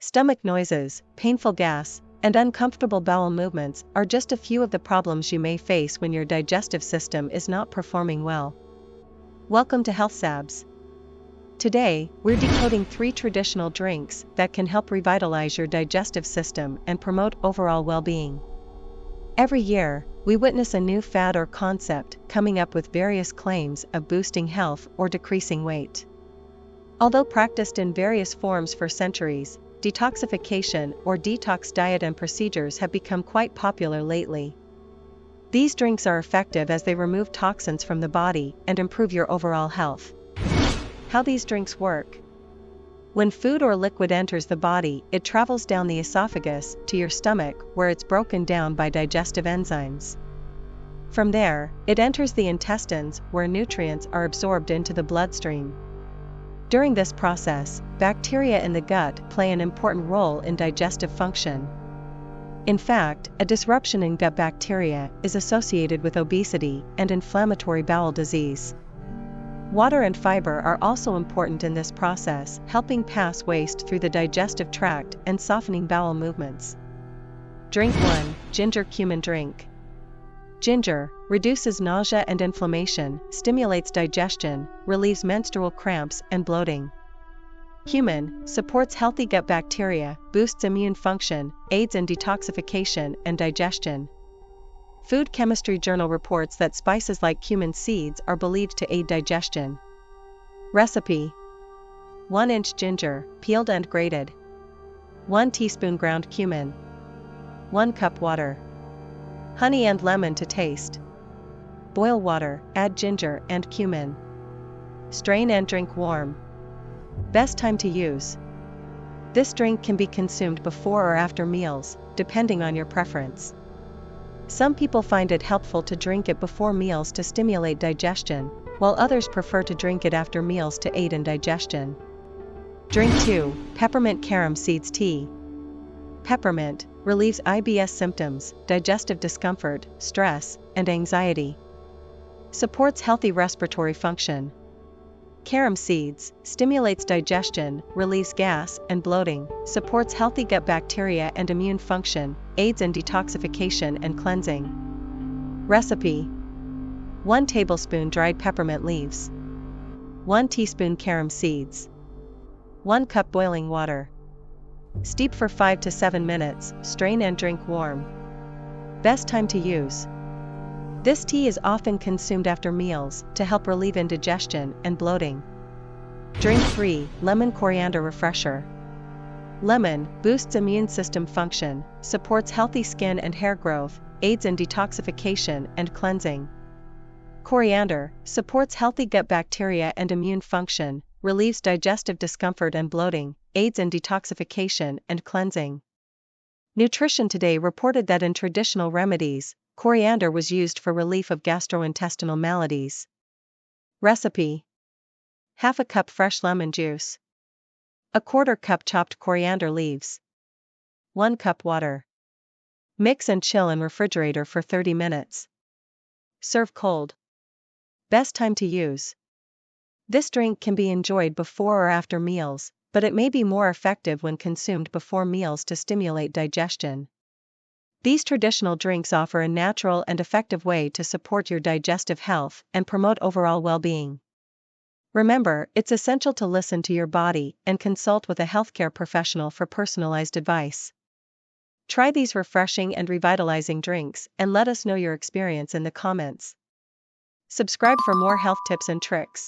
Stomach noises, painful gas, and uncomfortable bowel movements are just a few of the problems you may face when your digestive system is not performing well. Welcome to Health Sabs. Today, we're decoding 3 traditional drinks that can help revitalize your digestive system and promote overall well-being. Every year, we witness a new fad or concept coming up with various claims of boosting health or decreasing weight. Although practiced in various forms for centuries, detoxification or detox diet and procedures have become quite popular lately. These drinks are effective as they remove toxins from the body and improve your overall health. How these drinks work. When food or liquid enters the body, it travels down the esophagus to your stomach, where it's broken down by digestive enzymes. From there, it enters the intestines, where nutrients are absorbed into the bloodstream. During this process, bacteria in the gut play an important role in digestive function. In fact, a disruption in gut bacteria is associated with obesity and inflammatory bowel disease. Water and fiber are also important in this process, helping pass waste through the digestive tract and softening bowel movements. Drink 1. Ginger Cumin Drink. Ginger reduces nausea and inflammation, stimulates digestion, relieves menstrual cramps and bloating. Cumin supports healthy gut bacteria, boosts immune function, aids in detoxification and digestion. Food Chemistry Journal reports that spices like cumin seeds are believed to aid digestion. Recipe: 1 inch ginger, peeled and grated. 1 teaspoon ground cumin. 1 cup water. Honey and lemon to taste. Boil water, add ginger and cumin. Strain and drink warm. Best time to use. This drink can be consumed before or after meals, depending on your preference. Some people find it helpful to drink it before meals to stimulate digestion, while others prefer to drink it after meals to aid in digestion. Drink 2. Peppermint Carom Seeds Tea. Peppermint relieves IBS symptoms, digestive discomfort, stress, and anxiety. Supports healthy respiratory function. Carom seeds stimulates digestion, relieves gas and bloating, supports healthy gut bacteria and immune function, aids in detoxification and cleansing. Recipe: 1 tablespoon dried peppermint leaves. 1 teaspoon carom seeds. 1 cup boiling water. Steep for 5 to 7 minutes, strain and drink warm. Best time to use. This tea is often consumed after meals to help relieve indigestion and bloating. Drink 3. Lemon Coriander Refresher. Lemon boosts immune system function, supports healthy skin and hair growth, aids in detoxification and cleansing. Coriander supports healthy gut bacteria and immune function, relieves digestive discomfort and bloating, aids in detoxification and cleansing. Nutrition Today reported that in traditional remedies, coriander was used for relief of gastrointestinal maladies. Recipe: 1/2 cup fresh lemon juice. 1/4 cup chopped coriander leaves. 1 cup water. Mix and chill in refrigerator for 30 minutes. Serve cold. Best time to use. This drink can be enjoyed before or after meals, but it may be more effective when consumed before meals to stimulate digestion. These traditional drinks offer a natural and effective way to support your digestive health and promote overall well-being. Remember, it's essential to listen to your body and consult with a healthcare professional for personalized advice. Try these refreshing and revitalizing drinks and let us know your experience in the comments. Subscribe for more health tips and tricks.